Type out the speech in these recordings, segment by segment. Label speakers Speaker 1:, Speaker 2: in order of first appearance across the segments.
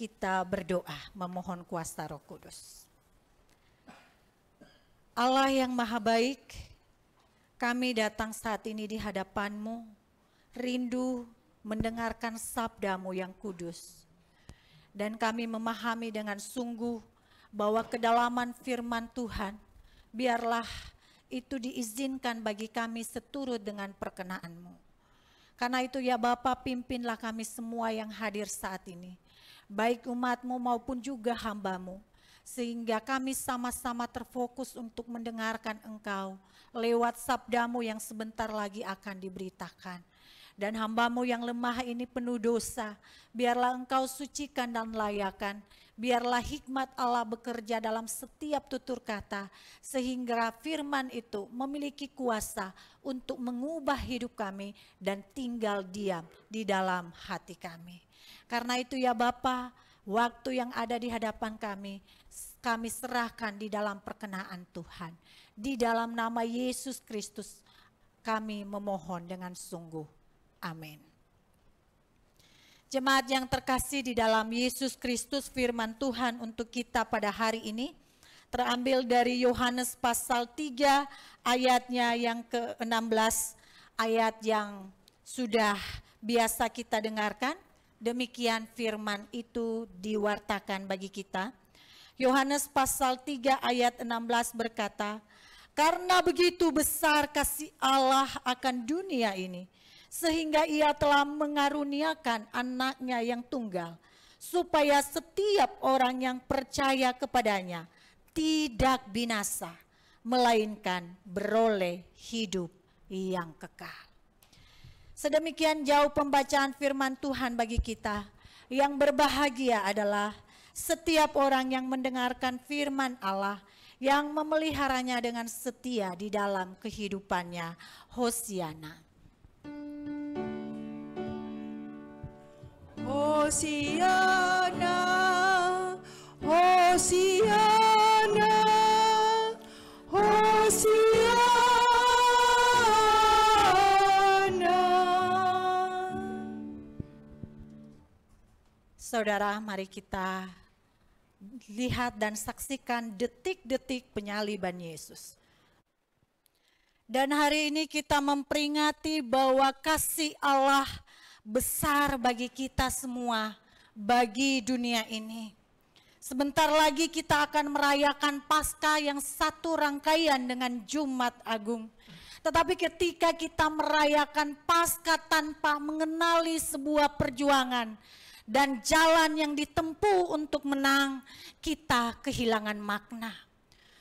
Speaker 1: kita berdoa memohon kuasa Roh Kudus. Allah yang maha baik, kami datang saat ini di hadapan-Mu, rindu mendengarkan sabda-Mu yang kudus. Dan kami memahami dengan sungguh bahwa kedalaman firman Tuhan, biarlah itu diizinkan bagi kami seturut dengan perkenan-Mu. Karena itu ya Bapa, pimpinlah kami semua yang hadir saat ini, baik umat-Mu maupun juga hamba-Mu, sehingga kami sama-sama terfokus untuk mendengarkan Engkau lewat sabda-Mu yang sebentar lagi akan diberitakan. Dan hamba-Mu yang lemah ini penuh dosa, biarlah Engkau sucikan dan layakan, biarlah hikmat Allah bekerja dalam setiap tutur kata, sehingga firman itu memiliki kuasa untuk mengubah hidup kami dan tinggal diam di dalam hati kami. Karena itu ya Bapa, waktu yang ada di hadapan kami serahkan di dalam perkenaan Tuhan. Di dalam nama Yesus Kristus kami memohon dengan sungguh. Amin. Jemaat yang terkasih di dalam Yesus Kristus, firman Tuhan untuk kita pada hari ini terambil dari Yohanes pasal 3 ayatnya yang ke-16, ayat yang sudah biasa kita dengarkan. Demikian firman itu diwartakan bagi kita. Yohanes pasal 3 ayat 16 berkata, "Karena begitu besar kasih Allah akan dunia ini, sehingga ia telah mengaruniakan anaknya yang tunggal, supaya setiap orang yang percaya kepadanya tidak binasa, melainkan beroleh hidup yang kekal." Sedemikian jauh pembacaan firman Tuhan bagi kita. Yang berbahagia adalah setiap orang yang mendengarkan firman Allah, yang memeliharanya dengan setia di dalam kehidupannya. Hosiana.
Speaker 2: Hosiana, Hosiana, Hosiana.
Speaker 1: Saudara, mari kita lihat dan saksikan detik-detik penyaliban Yesus. Dan hari ini kita memperingati bahwa kasih Allah besar bagi kita semua, bagi dunia ini. Sebentar lagi kita akan merayakan Paskah yang satu rangkaian dengan Jumat Agung. Tetapi ketika kita merayakan Paskah tanpa mengenali sebuah perjuangan dan jalan yang ditempuh untuk menang, kita kehilangan makna.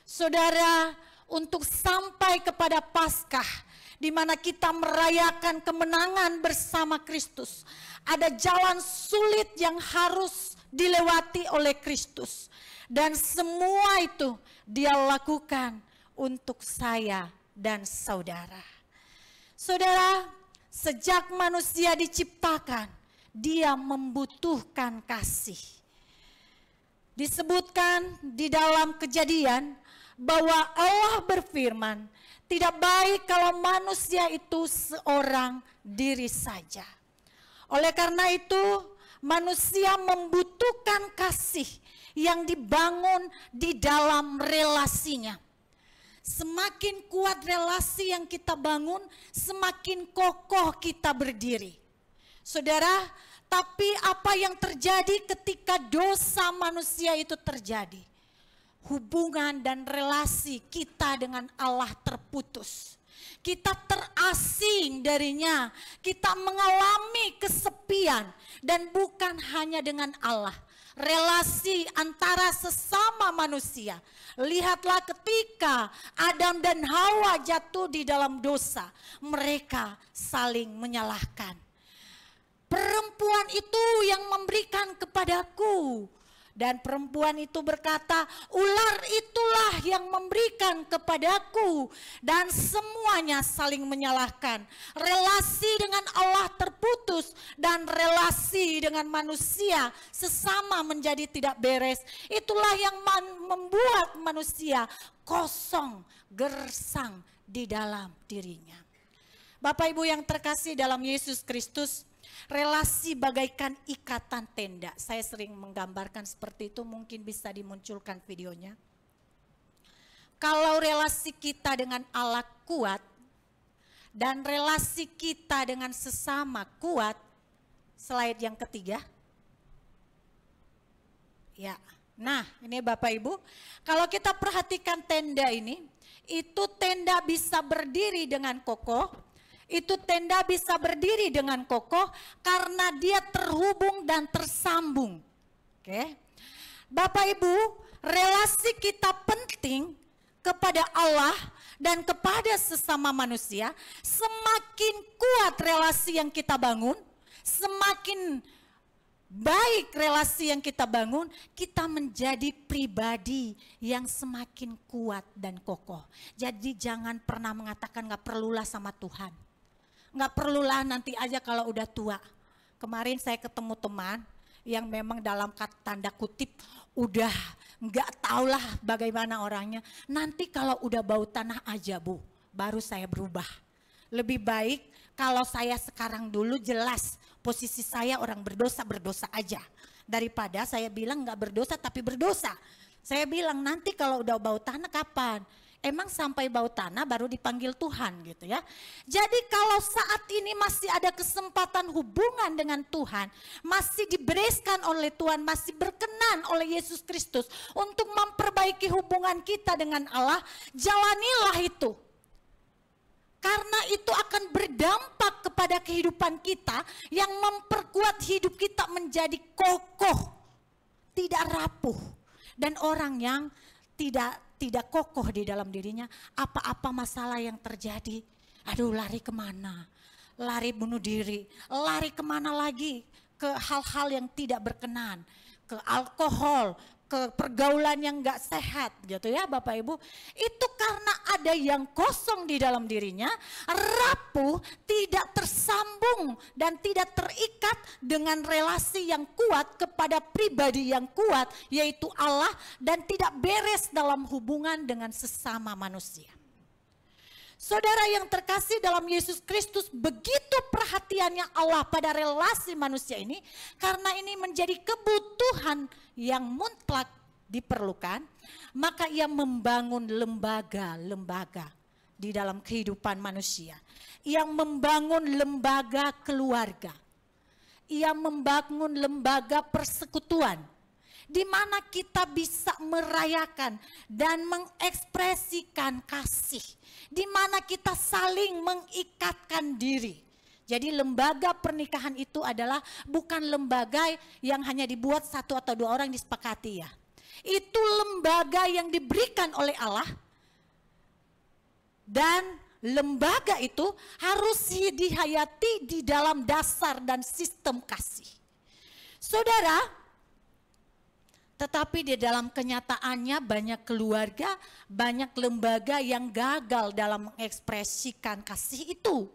Speaker 1: Saudara, untuk sampai kepada Paskah, di mana kita merayakan kemenangan bersama Kristus, ada jalan sulit yang harus dilewati oleh Kristus. Dan semua itu Dia lakukan untuk saya dan saudara. Saudara, sejak manusia diciptakan, Dia membutuhkan kasih. Disebutkan di dalam Kejadian bahwa Allah berfirman, tidak baik kalau manusia itu seorang diri saja. Oleh karena itu, manusia membutuhkan kasih yang dibangun di dalam relasinya. Semakin kuat relasi yang kita bangun, semakin kokoh kita berdiri. Saudara, tapi apa yang terjadi ketika dosa manusia itu terjadi? Hubungan dan relasi kita dengan Allah terputus. Kita terasing darinya, kita mengalami kesepian, dan bukan hanya dengan Allah. Relasi antara sesama manusia. Lihatlah ketika Adam dan Hawa jatuh di dalam dosa, mereka saling menyalahkan. Perempuan itu yang memberikan kepadaku. Dan perempuan itu berkata, ular itulah yang memberikan kepadaku. Dan semuanya saling menyalahkan. Relasi dengan Allah terputus dan relasi dengan manusia sesama menjadi tidak beres. Itulah yang membuat manusia kosong, gersang di dalam dirinya. Bapak Ibu yang terkasih dalam Yesus Kristus, Relasi bagaikan ikatan tenda. Saya sering menggambarkan seperti itu, mungkin bisa dimunculkan videonya. Kalau relasi kita dengan Allah kuat dan relasi kita dengan sesama kuat, slide yang ketiga. Ya, nah ini Bapak Ibu, kalau kita perhatikan tenda ini, itu tenda bisa berdiri dengan kokoh. Itu tenda bisa berdiri dengan kokoh karena dia terhubung dan tersambung. Oke. Bapak Ibu, relasi kita penting kepada Allah dan kepada sesama manusia. Semakin kuat relasi yang kita bangun, semakin baik relasi yang kita bangun, kita menjadi pribadi yang semakin kuat dan kokoh. Jadi jangan pernah mengatakan gak perlulah sama Tuhan. Nggak perlulah nanti aja kalau udah tua. Kemarin saya ketemu teman yang memang dalam tanda kutip udah nggak tahulah bagaimana orangnya. Nanti kalau udah bau tanah aja Bu, baru saya berubah. Lebih baik kalau saya sekarang dulu jelas posisi saya orang berdosa aja. Daripada saya bilang nggak berdosa tapi berdosa. Saya bilang nanti kalau udah bau tanah kapan? Emang sampai bau tanah baru dipanggil Tuhan gitu ya. Jadi kalau saat ini masih ada kesempatan hubungan dengan Tuhan, masih dibereskan oleh Tuhan, masih berkenan oleh Yesus Kristus untuk memperbaiki hubungan kita dengan Allah, jalanilah itu. Karena itu akan berdampak kepada kehidupan kita yang memperkuat hidup kita menjadi kokoh, tidak rapuh. Dan orang yang tidak kokoh di dalam dirinya, apa-apa masalah yang terjadi, aduh lari kemana, lari bunuh diri, lari kemana lagi, ke hal-hal yang tidak berkenan, ke alkohol, ke pergaulan yang gak sehat gitu ya Bapak Ibu. Itu karena ada yang kosong di dalam dirinya, rapuh, tidak tersambung dan tidak terikat dengan relasi yang kuat kepada pribadi yang kuat yaitu Allah, dan tidak beres dalam hubungan dengan sesama manusia. Saudara yang terkasih dalam Yesus Kristus, begitu perhatiannya Allah pada relasi manusia ini, karena ini menjadi kebutuhan yang mutlak diperlukan, maka ia membangun lembaga-lembaga di dalam kehidupan manusia. Ia membangun lembaga keluarga. Ia membangun lembaga persekutuan, di mana kita bisa merayakan dan mengekspresikan kasih, di mana kita saling mengikatkan diri. Jadi lembaga pernikahan itu adalah bukan lembaga yang hanya dibuat satu atau dua orang disepakati ya. Itu lembaga yang diberikan oleh Allah, dan lembaga itu harus dihayati di dalam dasar dan sistem kasih. Saudara, tetapi di dalam kenyataannya banyak keluarga, banyak lembaga yang gagal dalam mengekspresikan kasih itu.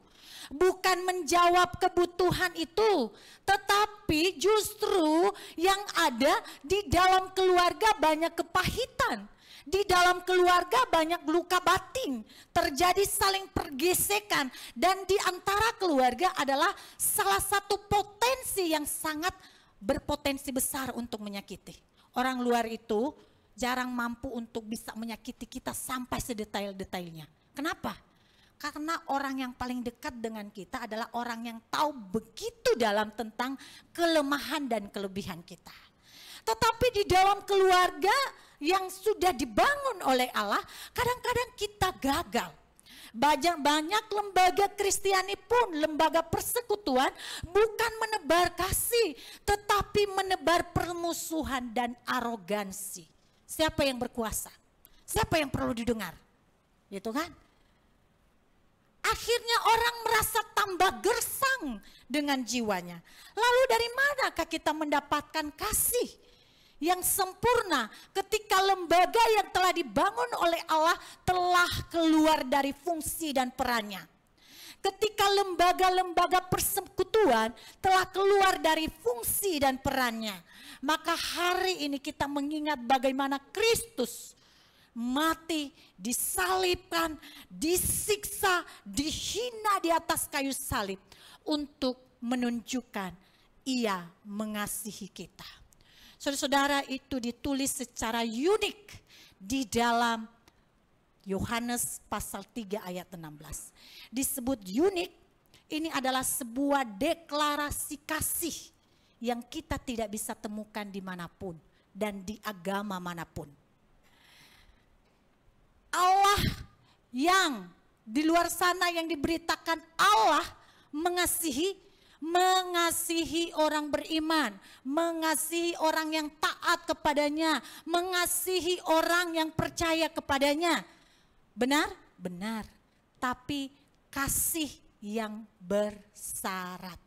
Speaker 1: Bukan menjawab kebutuhan itu, tetapi justru yang ada di dalam keluarga banyak kepahitan. Di dalam keluarga banyak luka batin, terjadi saling pergesekan, dan di antara keluarga adalah salah satu potensi yang sangat berpotensi besar untuk menyakiti. Orang luar itu jarang mampu untuk bisa menyakiti kita sampai sedetail-detailnya. Kenapa? Karena orang yang paling dekat dengan kita adalah orang yang tahu begitu dalam tentang kelemahan dan kelebihan kita. Tetapi di dalam keluarga yang sudah dibangun oleh Allah, kadang-kadang kita gagal. Banyak lembaga Kristiani pun, lembaga persekutuan, bukan menebar kasih, tetapi menebar permusuhan dan arogansi. Siapa yang berkuasa? Siapa yang perlu didengar? Gitu kan? Akhirnya orang merasa tambah gersang dengan jiwanya. Lalu dari manakah kita mendapatkan kasih yang sempurna ketika lembaga yang telah dibangun oleh Allah telah keluar dari fungsi dan perannya? Ketika lembaga-lembaga persekutuan telah keluar dari fungsi dan perannya, maka hari ini kita mengingat bagaimana Kristus mati, disalibkan, disiksa, dihina di atas kayu salib untuk menunjukkan Ia mengasihi kita. Saudara-saudara, itu ditulis secara unik di dalam Yohanes pasal 3 ayat 16. Disebut unik, ini adalah sebuah deklarasi kasih yang kita tidak bisa temukan dimanapun dan di agama manapun. Allah yang di luar sana yang diberitakan Allah mengasihi orang beriman, mengasihi orang yang taat kepadanya, mengasihi orang yang percaya kepadanya. Benar? Benar. Tapi kasih yang bersyarat.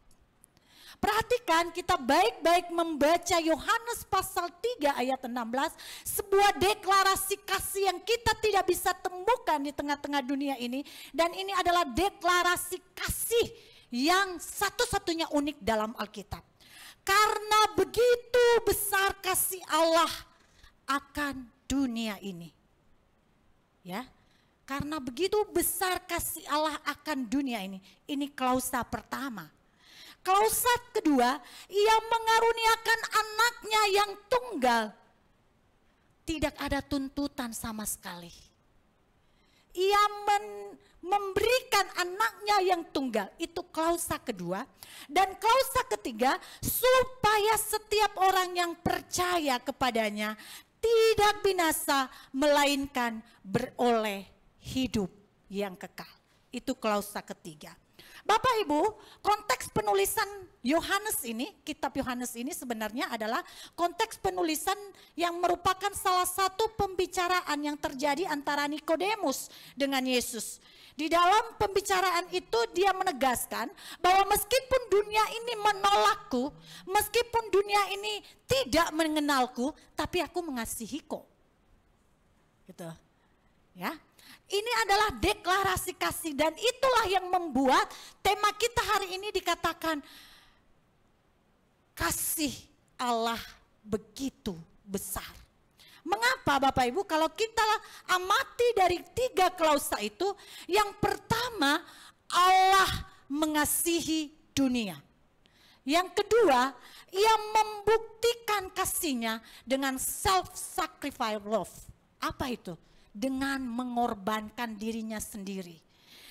Speaker 1: Perhatikan, kita baik-baik membaca Yohanes pasal 3 ayat 16, sebuah deklarasi kasih yang kita tidak bisa temukan di tengah-tengah dunia ini, dan ini adalah deklarasi kasih yang satu-satunya unik dalam Alkitab. Karena begitu besar kasih Allah akan dunia ini. Ya. Karena begitu besar kasih Allah akan dunia ini. Ini klausa pertama. Klausa kedua, Ia mengaruniakan anaknya yang tunggal. Tidak ada tuntutan sama sekali. Ia memberikan anaknya yang tunggal. Itu klausa kedua. Dan klausa ketiga, supaya setiap orang yang percaya kepadanya tidak binasa, melainkan beroleh hidup yang kekal. Itu klausa ketiga. Bapak Ibu, konteks penulisan Yohanes ini, kitab Yohanes ini sebenarnya adalah konteks penulisan yang merupakan salah satu pembicaraan yang terjadi antara Nikodemus dengan Yesus. Di dalam pembicaraan itu dia menegaskan bahwa meskipun dunia ini menolakku, meskipun dunia ini tidak mengenalku, tapi aku mengasihi kok. Gitu. Ya. Ini adalah deklarasi kasih, dan itulah yang membuat tema kita hari ini dikatakan kasih Allah begitu besar. Mengapa Bapak Ibu? Kalau kita amati dari 3 klausa itu, yang pertama Allah mengasihi dunia. Yang kedua, Ia membuktikan kasihnya dengan self-sacrifice love. Apa itu? Dengan mengorbankan dirinya sendiri.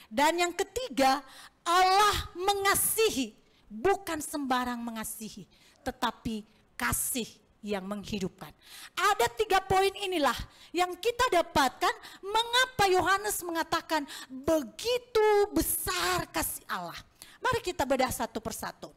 Speaker 1: Dan yang ketiga, Allah mengasihi, bukan sembarang mengasihi, tetapi kasih yang menghidupkan. Ada 3 poin inilah yang kita dapatkan mengapa Yohanes mengatakan begitu besar kasih Allah. Mari kita bedah satu persatu.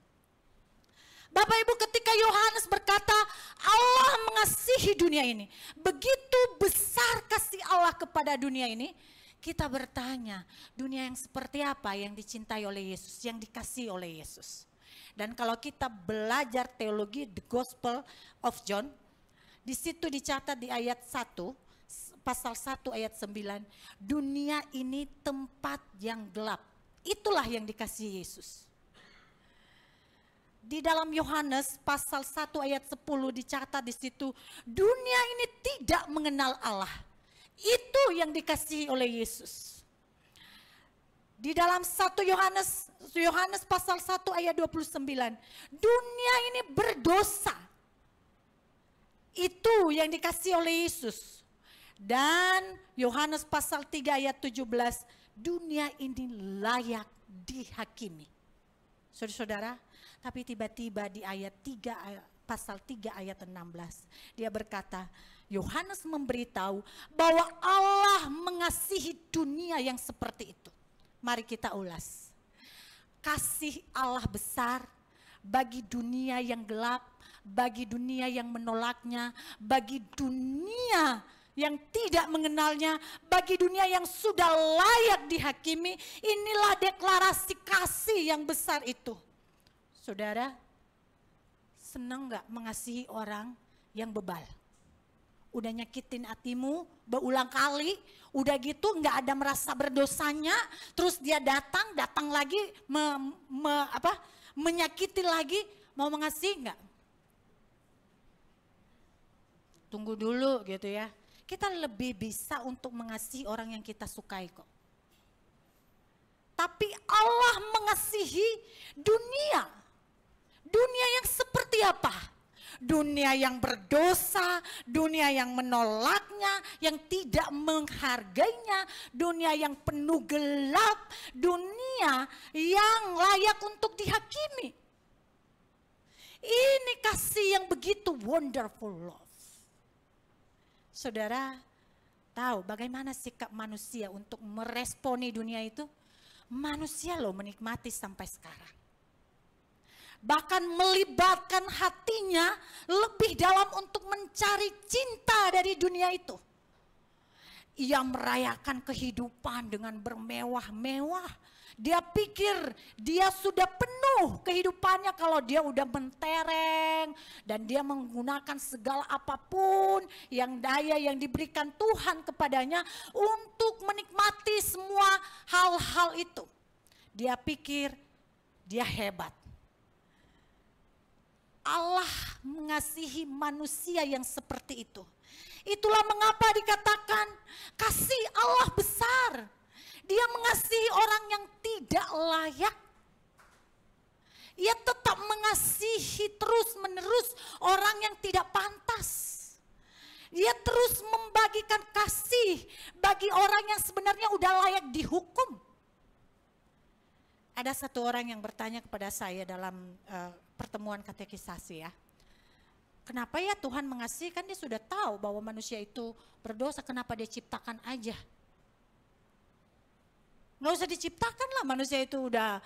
Speaker 1: Bapak Ibu, ketika Yohanes berkata Allah mengasihi dunia ini, begitu besar kasih Allah kepada dunia ini, kita bertanya, dunia yang seperti apa yang dicintai oleh Yesus, yang dikasihi oleh Yesus? Dan kalau kita belajar teologi The Gospel of John, di situ dicatat di ayat 1, pasal 1 ayat 9, dunia ini tempat yang gelap. Itulah yang dikasihi Yesus. Di dalam Yohanes pasal 1 ayat 10 dicatat di situ, dunia ini tidak mengenal Allah. Itu yang dikasihi oleh Yesus. Di dalam 1 Yohanes pasal 1 ayat 29, dunia ini berdosa. Itu yang dikasihi oleh Yesus. Dan Yohanes pasal 3 ayat 17, dunia ini layak dihakimi. Saudara-saudara, tapi tiba-tiba di ayat 3, pasal 3 ayat 16, dia berkata, Yohanes memberitahu bahwa Allah mengasihi dunia yang seperti itu. Mari kita ulas. Kasih Allah besar bagi dunia yang gelap, bagi dunia yang menolaknya, bagi dunia yang tidak mengenalnya, bagi dunia yang sudah layak dihakimi. Inilah deklarasi kasih yang besar itu. Saudara, senang gak mengasihi orang yang bebal? Udah nyakitin hatimu berulang kali, udah gitu gak ada merasa berdosanya, terus dia datang lagi menyakiti lagi, mau mengasihi gak? Tunggu dulu gitu ya. Kita lebih bisa untuk mengasihi orang yang kita sukai kok. Tapi Allah mengasihi dunia Dunia yang seperti apa? Dunia yang berdosa, dunia yang menolaknya, yang tidak menghargainya, dunia yang penuh gelap, dunia yang layak untuk dihakimi. Ini kasih yang begitu wonderful love. Saudara tahu bagaimana sikap manusia untuk meresponi dunia itu? Manusia loh menikmati sampai sekarang. Bahkan melibatkan hatinya lebih dalam untuk mencari cinta dari dunia itu. Ia merayakan kehidupan dengan bermewah-mewah. Dia pikir dia sudah penuh kehidupannya kalau dia udah mentereng. Dan dia menggunakan segala apapun yang daya yang diberikan Tuhan kepadanya untuk menikmati semua hal-hal itu. Dia pikir dia hebat. Allah mengasihi manusia yang seperti itu. Itulah mengapa dikatakan kasih Allah besar. Dia mengasihi orang yang tidak layak. Ia tetap mengasihi terus-menerus orang yang tidak pantas. Dia terus membagikan kasih bagi orang yang sebenarnya udah layak dihukum. Ada satu orang yang bertanya kepada saya dalam pertemuan katekisasi ya. Kenapa ya Tuhan mengasihi, kan dia sudah tahu bahwa manusia itu berdosa, kenapa dia ciptakan aja? Nggak usah diciptakan lah, manusia itu udah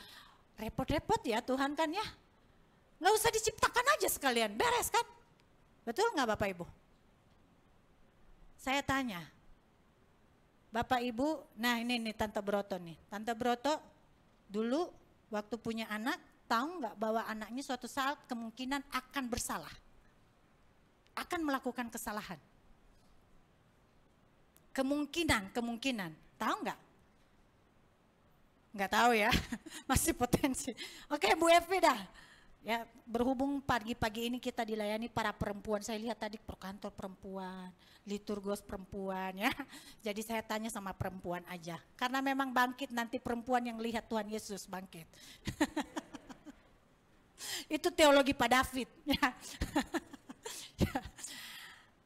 Speaker 1: repot-repot ya Tuhan kan ya. Nggak usah diciptakan aja sekalian, beres kan? Betul nggak Bapak Ibu? Saya tanya, Bapak Ibu, nah ini Tante Broto nih. Tante Broto dulu waktu punya anak, tahu nggak bahwa anaknya suatu saat kemungkinan akan bersalah, akan melakukan kesalahan. Kemungkinan, tahu nggak? Nggak tahu ya, masih potensi. Oke Bu Evi dah. Ya, berhubung pagi-pagi ini kita dilayani para perempuan, saya lihat tadi perkantor perempuan, liturgos perempuan ya. Jadi saya tanya sama perempuan aja, karena memang bangkit nanti perempuan yang lihat Tuhan Yesus bangkit. Itu teologi Pak David. Ya.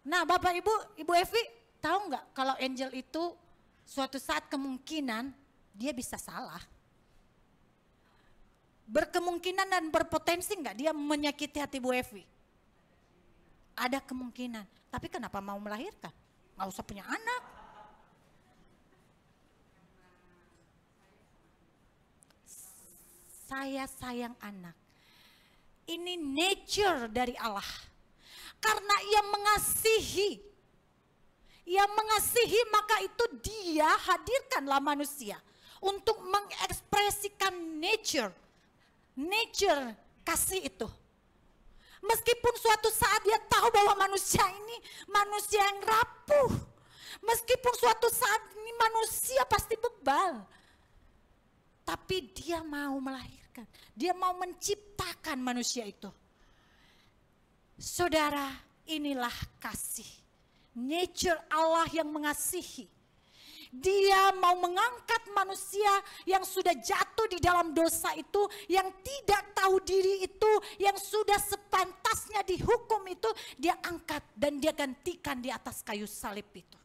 Speaker 1: Nah Bapak Ibu Evi, tahu nggak kalau angel itu suatu saat kemungkinan dia bisa salah. Berkemungkinan dan berpotensi nggak dia menyakiti hati Bu Evi? Ada kemungkinan. Tapi kenapa mau melahirkan? Nggak usah punya anak. Saya sayang anak. Ini nature dari Allah. Karena ia mengasihi. Ia mengasihi, maka itu dia hadirkanlah manusia untuk mengekspresikan nature kasih itu. Meskipun suatu saat dia tahu bahwa manusia ini manusia yang rapuh. Meskipun suatu saat ini manusia pasti bebal. Tapi dia mau melahirkan. Dia mau menciptakan manusia itu. Saudara, inilah kasih. Nature Allah yang mengasihi. Dia mau mengangkat manusia yang sudah jatuh di dalam dosa itu, yang tidak tahu diri itu, yang sudah sepantasnya dihukum itu, dia angkat dan dia gantikan di atas kayu salib itu.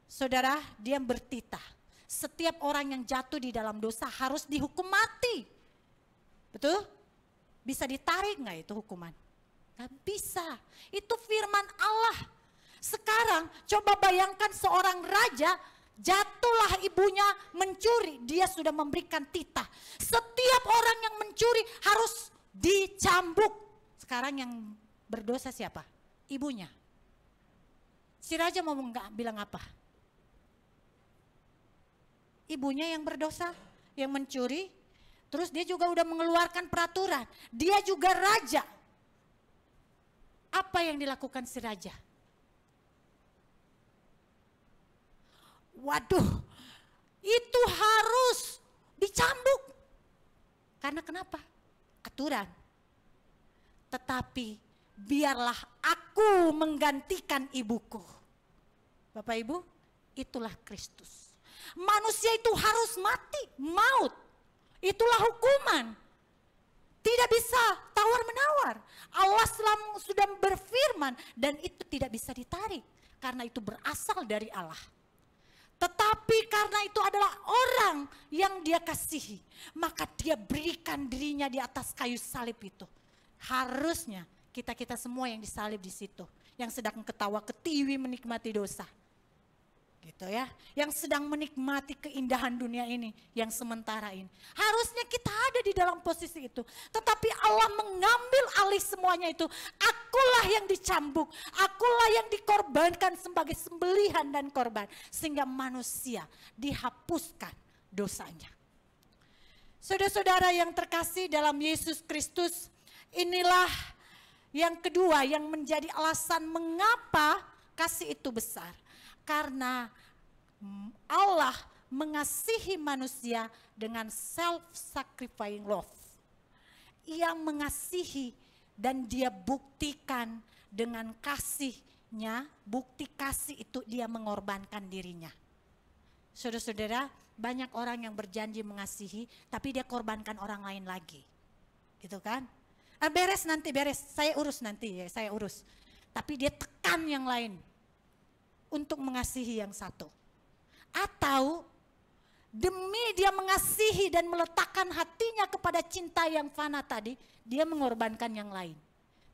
Speaker 1: Saudara, dia bertitah, setiap orang yang jatuh di dalam dosa harus dihukum mati. Betul? Bisa ditarik nggak itu hukuman? Nggak bisa, itu firman Allah. Sekarang coba bayangkan seorang raja, jatuhlah ibunya mencuri, dia sudah memberikan titah. Setiap orang yang mencuri harus dicambuk. Sekarang yang berdosa siapa? Ibunya. Si raja mau bilang apa? Ibunya yang berdosa, yang mencuri. Terus dia juga udah mengeluarkan peraturan. Dia juga raja. Apa yang dilakukan si raja? Waduh, itu harus dicambuk. Karena kenapa? Aturan. Tetapi biarlah aku menggantikan ibuku. Bapak Ibu, itulah Kristus. Manusia itu harus mati, maut. Itulah hukuman. Tidak bisa tawar-menawar. Allah sudah berfirman dan itu tidak bisa ditarik. Karena itu berasal dari Allah. Tetapi karena itu adalah orang yang dia kasihi. Maka dia berikan dirinya di atas kayu salib itu. Harusnya kita semua yang disalib di situ. Yang sedang ketawa ketiwi menikmati dosa. Gitu ya, yang sedang menikmati keindahan dunia ini, yang sementara ini. Harusnya kita ada di dalam posisi itu. Tetapi Allah mengambil alih semuanya itu. Akulah yang dicambuk, akulah yang dikorbankan sebagai sembelihan dan korban. Sehingga manusia dihapuskan dosanya. Saudara-saudara yang terkasih dalam Yesus Kristus, inilah yang kedua yang menjadi alasan mengapa kasih itu besar. Karena Allah mengasihi manusia dengan self-sacrificing love. Ia mengasihi dan dia buktikan dengan kasihnya, bukti kasih itu dia mengorbankan dirinya. Saudara-saudara, banyak orang yang berjanji mengasihi, tapi dia korbankan orang lain lagi. Gitu kan? Beres nanti, beres, saya urus nanti ya, saya urus. Tapi dia tekan yang lain. Untuk mengasihi yang satu. Atau demi dia mengasihi dan meletakkan hatinya kepada cinta yang fana tadi, dia mengorbankan yang lain.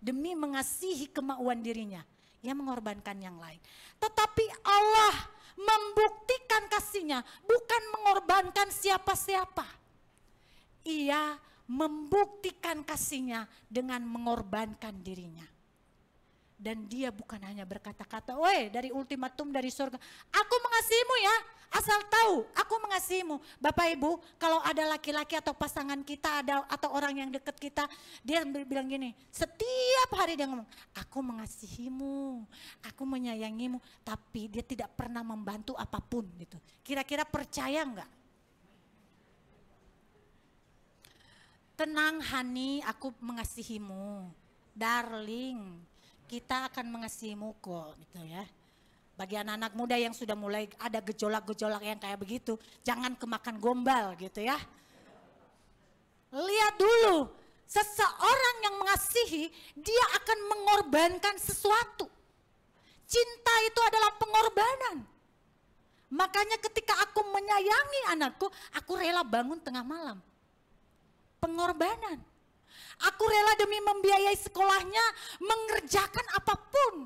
Speaker 1: Demi mengasihi kemauan dirinya, dia mengorbankan yang lain. Tetapi Allah membuktikan kasihnya, bukan mengorbankan siapa-siapa. Ia membuktikan kasihnya dengan mengorbankan dirinya. Dan dia bukan hanya berkata-kata, woi dari ultimatum dari surga, aku mengasihimu ya, asal tahu aku mengasihimu. Bapak Ibu, kalau ada laki-laki atau pasangan kita ada atau orang yang dekat kita, dia bilang gini, setiap hari dia ngomong, aku mengasihimu, aku menyayangimu, tapi dia tidak pernah membantu apapun gitu. Kira-kira percaya enggak? Tenang Hani, aku mengasihimu, darling. Kita akan mengasihimu kok gitu ya. Bagi anak-anak muda yang sudah mulai ada gejolak-gejolak yang kayak begitu, jangan kemakan gombal gitu ya. Lihat dulu, seseorang yang mengasihi, dia akan mengorbankan sesuatu. Cinta itu adalah pengorbanan. Makanya ketika aku menyayangi anakku, aku rela bangun tengah malam. Pengorbanan. Aku rela demi membiayai sekolahnya, mengerjakan apapun.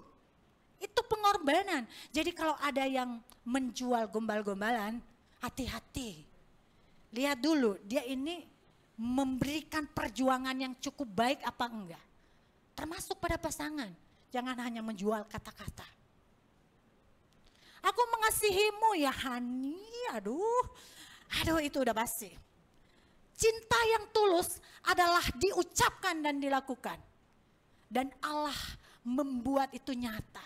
Speaker 1: Itu pengorbanan. Jadi kalau ada yang menjual gombal-gombalan, hati-hati. Lihat dulu, dia ini memberikan perjuangan yang cukup baik apa enggak. Termasuk pada pasangan. Jangan hanya menjual kata-kata. Aku mengasihimu ya Hani, aduh itu udah basi. Cinta yang tulus adalah diucapkan dan dilakukan. Dan Allah membuat itu nyata.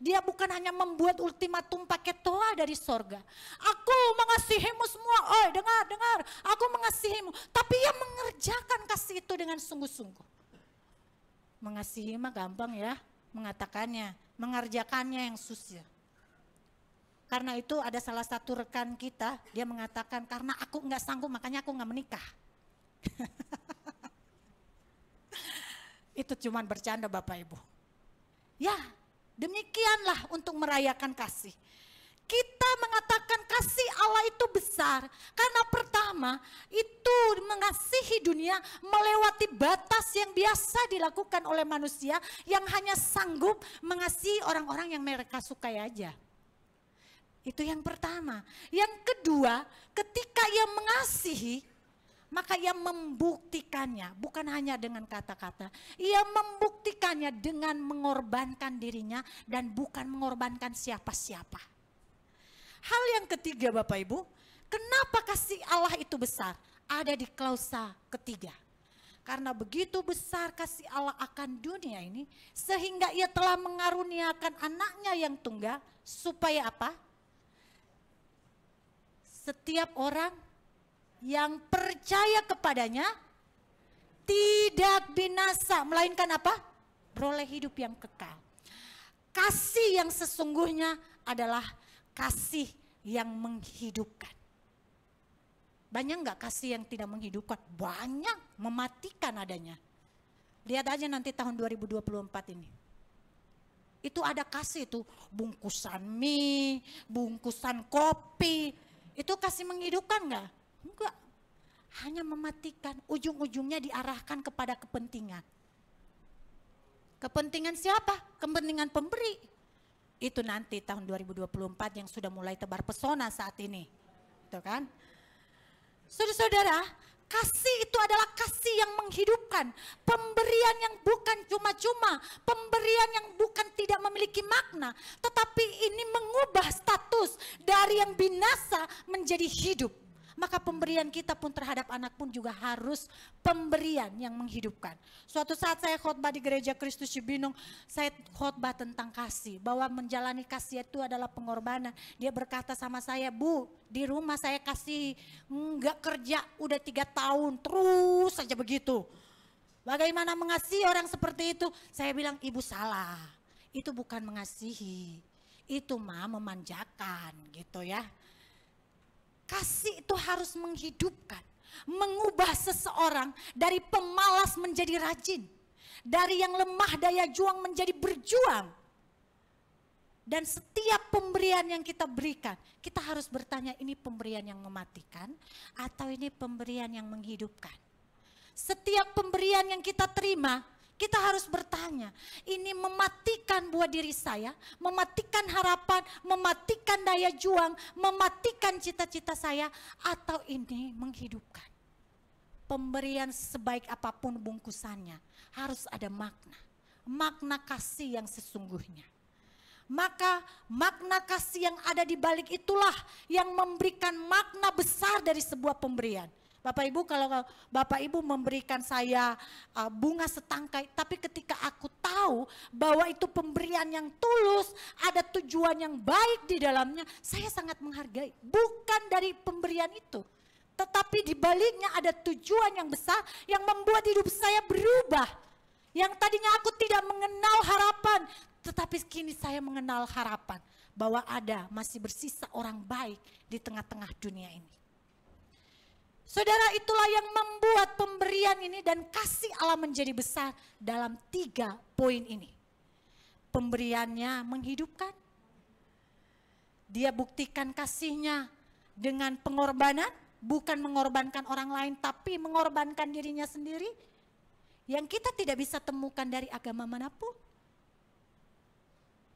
Speaker 1: Dia bukan hanya membuat ultimatum paket toa dari sorga. Aku mengasihimu semua, dengar, aku mengasihimu. Tapi ia mengerjakan kasih itu dengan sungguh-sungguh. Mengasihi mah gampang ya, mengatakannya, mengerjakannya yang susah. Karena itu ada salah satu rekan kita, dia mengatakan karena aku enggak sanggup makanya aku enggak menikah. Itu cuman bercanda Bapak Ibu. Ya, demikianlah untuk merayakan kasih. Kita mengatakan kasih Allah itu besar karena pertama itu mengasihi dunia melewati batas yang biasa dilakukan oleh manusia yang hanya sanggup mengasihi orang-orang yang mereka sukai aja. Itu yang pertama. Yang kedua, ketika ia mengasihi, maka ia membuktikannya, bukan hanya dengan kata-kata. Ia membuktikannya dengan mengorbankan dirinya dan bukan mengorbankan siapa-siapa. Hal yang ketiga Bapak Ibu, kenapa kasih Allah itu besar? Ada di klausa ketiga. Karena begitu besar kasih Allah akan dunia ini, sehingga ia telah mengaruniakan anaknya yang tunggal, supaya apa? Setiap orang yang percaya kepadanya tidak binasa, melainkan apa? Beroleh hidup yang kekal. Kasih yang sesungguhnya adalah kasih yang menghidupkan. Banyak nggak kasih yang tidak menghidupkan? Banyak, mematikan adanya. Lihat aja nanti tahun 2024 ini. Itu ada kasih itu, bungkusan mie, bungkusan kopi. Itu kasih menghidupkan nggak? Enggak. Hanya mematikan, ujung-ujungnya diarahkan kepada kepentingan. Kepentingan siapa? Kepentingan pemberi. Itu nanti tahun 2024 yang sudah mulai tebar pesona saat ini. Itu kan? Saudara-saudara, kasih itu adalah kasih yang menghidupkan. Pemberian yang bukan cuma-cuma, pemberian yang bukan tidak memiliki makna, tetapi ini mengubah status dari yang binasa menjadi hidup. Maka pemberian kita pun terhadap anak pun juga harus pemberian yang menghidupkan. Suatu saat saya khotbah di Gereja Kristus Cibinong, saya khotbah tentang kasih, bahwa menjalani kasih itu adalah pengorbanan. Dia berkata sama saya, Bu, di rumah saya kasih nggak kerja udah 3 tahun, terus saja begitu. Bagaimana mengasihi orang seperti itu? Saya bilang, Ibu salah, itu bukan mengasihi, itu mah memanjakan gitu ya. Kasih itu harus menghidupkan, mengubah seseorang dari pemalas menjadi rajin, dari yang lemah daya juang menjadi berjuang. Dan setiap pemberian yang kita berikan, kita harus bertanya, ini pemberian yang mematikan atau ini pemberian yang menghidupkan? Setiap pemberian yang kita terima, kita harus bertanya, ini mematikan buat diri saya, mematikan harapan, mematikan daya juang, mematikan cita-cita saya, atau ini menghidupkan? Pemberian sebaik apapun bungkusannya, harus ada makna. Makna kasih yang sesungguhnya. Maka makna kasih yang ada di balik itulah yang memberikan makna besar dari sebuah pemberian. Bapak Ibu, kalau Bapak Ibu memberikan saya bunga setangkai, tapi ketika aku tahu bahwa itu pemberian yang tulus, ada tujuan yang baik di dalamnya, saya sangat menghargai. Bukan dari pemberian itu, tetapi di baliknya ada tujuan yang besar yang membuat hidup saya berubah. Yang tadinya aku tidak mengenal harapan, tetapi kini saya mengenal harapan bahwa ada masih bersisa orang baik di tengah-tengah dunia ini. Saudara, itulah yang membuat pemberian ini dan kasih Allah menjadi besar dalam 3 poin ini. Pemberiannya menghidupkan. Dia buktikan kasihnya dengan pengorbanan, bukan mengorbankan orang lain tapi mengorbankan dirinya sendiri. Yang kita tidak bisa temukan dari agama manapun.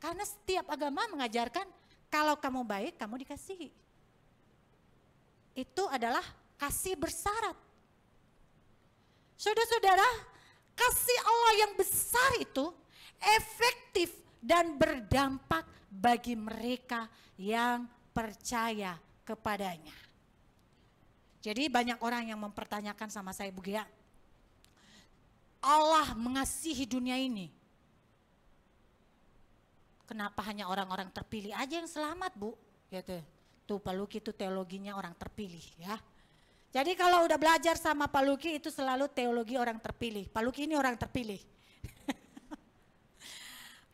Speaker 1: Karena setiap agama mengajarkan kalau kamu baik, kamu dikasihi. Itu adalah kasih bersyarat. Saudara-saudara, kasih Allah yang besar itu efektif dan berdampak bagi mereka yang percaya kepadanya. Jadi banyak orang yang mempertanyakan sama saya, Bu Gia, Allah mengasihi dunia ini, kenapa hanya orang-orang terpilih aja yang selamat, Bu? Gitu. Tuh Pak Luki itu teologinya orang terpilih ya. Jadi kalau udah belajar sama Pak Luki itu selalu teologi orang terpilih. Pak Luki ini orang terpilih.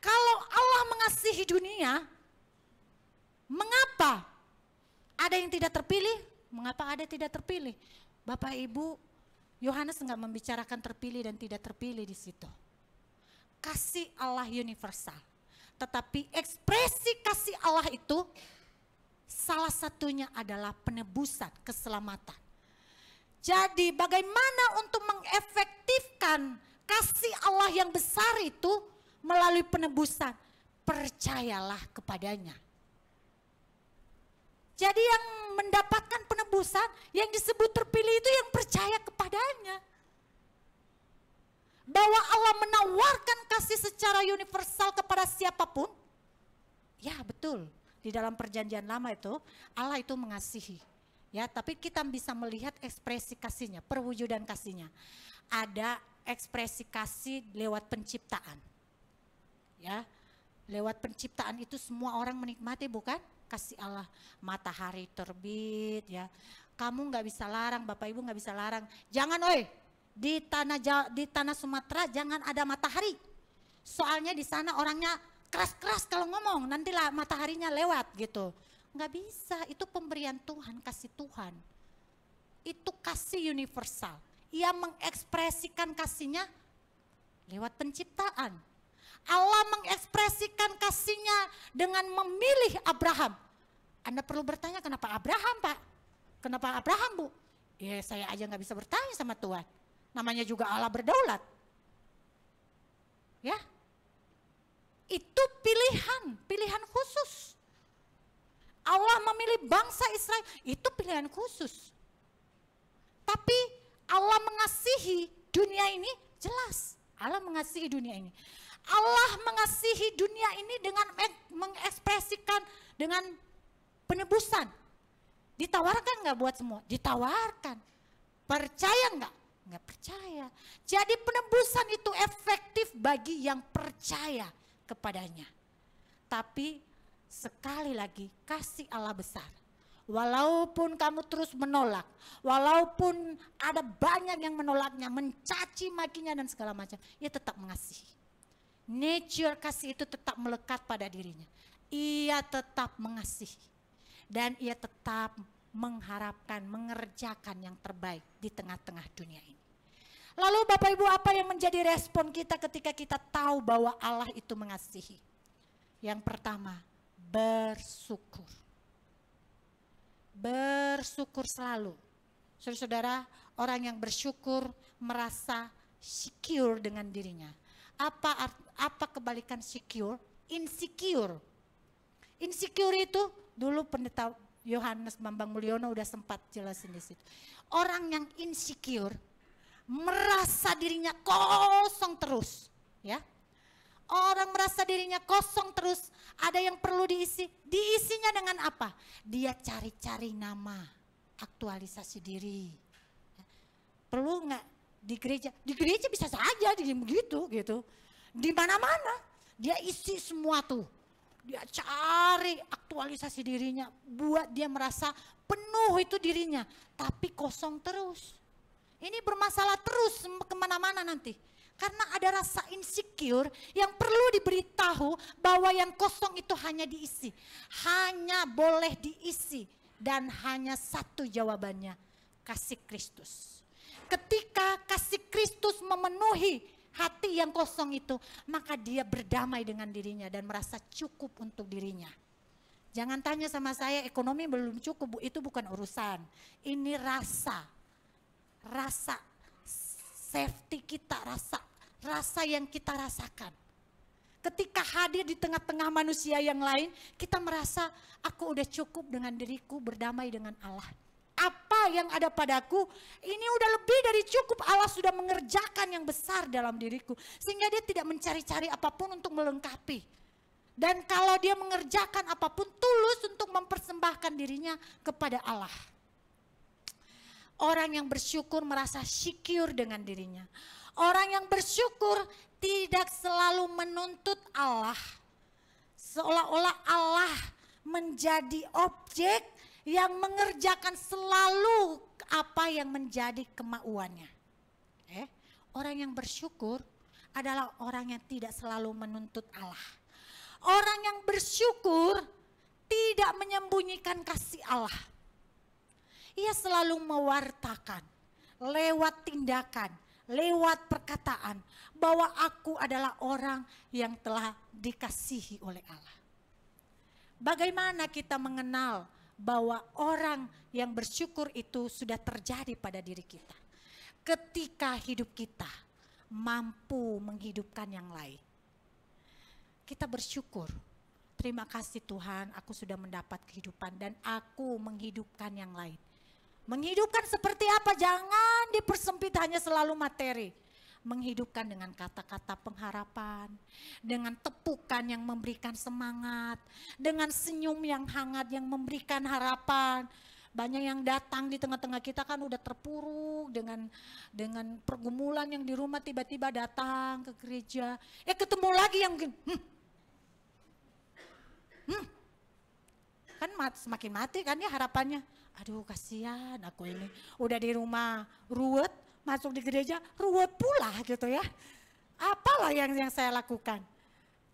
Speaker 1: Kalau Allah mengasihi dunia, mengapa ada yang tidak terpilih? Mengapa ada yang tidak terpilih? Bapak Ibu, Yohanes enggak membicarakan terpilih dan tidak terpilih di situ. Kasih Allah universal. Tetapi ekspresi kasih Allah itu salah satunya adalah penebusan, keselamatan. Jadi bagaimana untuk mengefektifkan kasih Allah yang besar itu melalui penebusan? Percayalah kepadanya. Jadi yang mendapatkan penebusan, yang disebut terpilih itu yang percaya kepadanya. Bahwa Allah menawarkan kasih secara universal kepada siapapun. Ya betul, di dalam perjanjian lama itu Allah itu mengasihi. Ya, tapi kita bisa melihat ekspresi kasihnya, perwujudan kasihnya. Ada ekspresi kasih lewat penciptaan. Ya, lewat penciptaan itu semua orang menikmati, bukan? Kasih Allah, matahari terbit ya. Kamu nggak bisa larang, Bapak Ibu nggak bisa larang. Jangan di tanah Sumatera jangan ada matahari. Soalnya di sana orangnya keras-keras kalau ngomong, nantilah mataharinya lewat gitu. Nggak bisa, itu pemberian Tuhan, kasih Tuhan. itu kasih universal. Ia mengekspresikan kasihnya lewat penciptaan. Allah mengekspresikan kasihnya dengan memilih Abraham. Anda perlu bertanya, kenapa Abraham, Pak? Kenapa Abraham, Bu? Ya saya aja nggak bisa bertanya sama Tuhan. Namanya juga Allah berdaulat. Ya, itu pilihan khusus. Allah memilih bangsa Israel, itu pilihan khusus. Tapi Allah mengasihi dunia ini, jelas. Allah mengasihi dunia ini. Allah mengasihi dunia ini dengan mengekspresikan dengan penebusan. Ditawarkan nggak buat semua? Ditawarkan. Percaya nggak? Nggak percaya. Jadi penebusan itu efektif bagi yang percaya kepadanya. Tapi sekali lagi kasih Allah besar. Walaupun kamu terus menolak, walaupun ada banyak yang menolaknya, mencaci makinya dan segala macam, ia tetap mengasihi. Nature kasih itu tetap melekat pada dirinya. Ia tetap mengasihi. Dan ia tetap mengharapkan, mengerjakan yang terbaik di tengah-tengah dunia ini. Lalu Bapak Ibu, apa yang menjadi respon kita ketika kita tahu bahwa Allah itu mengasihi? Yang pertama, bersyukur. Bersyukur selalu. Saudara-saudara, orang yang bersyukur merasa secure dengan dirinya. Apa kebalikan secure? Insecure. Insecure itu dulu pendeta Yohanes Bambang Mulyono udah sempat jelasin di situ. Orang yang insecure merasa dirinya kosong terus, ya. Orang merasa dirinya kosong terus, ada yang perlu diisi. Diisinya dengan apa? Dia cari-cari nama, aktualisasi diri. Perlu nggak di gereja? Di gereja bisa saja begitu gitu. Di mana-mana dia isi semua tuh. Dia cari aktualisasi dirinya, buat dia merasa penuh itu dirinya, tapi kosong terus. Ini bermasalah terus kemana-mana nanti. Karena ada rasa insecure yang perlu diberitahu bahwa yang kosong itu hanya diisi. Hanya boleh diisi dan hanya satu jawabannya, kasih Kristus. Ketika kasih Kristus memenuhi hati yang kosong itu, maka dia berdamai dengan dirinya dan merasa cukup untuk dirinya. Jangan tanya sama saya, ekonomi belum cukup, Bu, itu bukan urusan. Ini rasa safety kita, rasa yang kita rasakan. Ketika hadir di tengah-tengah manusia yang lain, kita merasa aku udah cukup dengan diriku, berdamai dengan Allah. Apa yang ada padaku, ini udah lebih dari cukup. Allah sudah mengerjakan yang besar dalam diriku. Sehingga dia tidak mencari-cari apapun untuk melengkapi. Dan kalau dia mengerjakan apapun, tulus untuk mempersembahkan dirinya kepada Allah. Orang yang bersyukur merasa secure dengan dirinya. Orang yang bersyukur tidak selalu menuntut Allah. Seolah-olah Allah menjadi objek yang mengerjakan selalu apa yang menjadi kemauannya. Orang yang bersyukur adalah orang yang tidak selalu menuntut Allah. Orang yang bersyukur tidak menyembunyikan kasih Allah. Ia selalu mewartakan lewat tindakan, lewat perkataan bahwa aku adalah orang yang telah dikasihi oleh Allah. Bagaimana kita mengenal bahwa orang yang bersyukur itu sudah terjadi pada diri kita? Ketika hidup kita mampu menghidupkan yang lain. Kita bersyukur. Terima kasih Tuhan, aku sudah mendapat kehidupan dan aku menghidupkan yang lain. Menghidupkan seperti apa? Jangan dipersempit hanya selalu materi. Menghidupkan dengan kata-kata pengharapan, dengan tepukan yang memberikan semangat, dengan senyum yang hangat yang memberikan harapan. Banyak yang datang di tengah-tengah kita kan udah terpuruk dengan pergumulan yang di rumah, tiba-tiba datang ke gereja. Ketemu lagi yang mungkin kan semakin mati kan ya harapannya. Aduh kasihan aku ini, udah di rumah ruwet, masuk di gereja ruwet pula gitu ya. Apalah yang saya lakukan.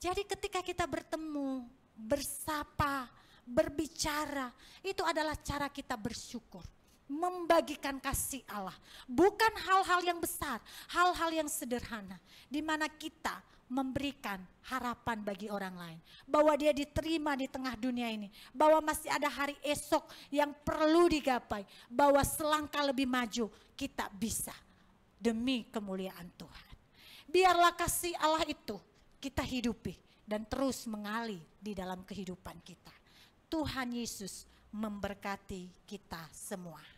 Speaker 1: Jadi ketika kita bertemu, bersapa, berbicara, itu adalah cara kita bersyukur. membagikan kasih Allah. Bukan hal-hal yang besar, hal-hal yang sederhana. Di mana kita memberikan harapan bagi orang lain. Bahwa dia diterima di tengah dunia ini. Bahwa masih ada hari esok yang perlu digapai. Bahwa selangkah lebih maju kita bisa demi kemuliaan Tuhan. Biarlah kasih Allah itu kita hidupi dan terus mengalir di dalam kehidupan kita. Tuhan Yesus memberkati kita semua.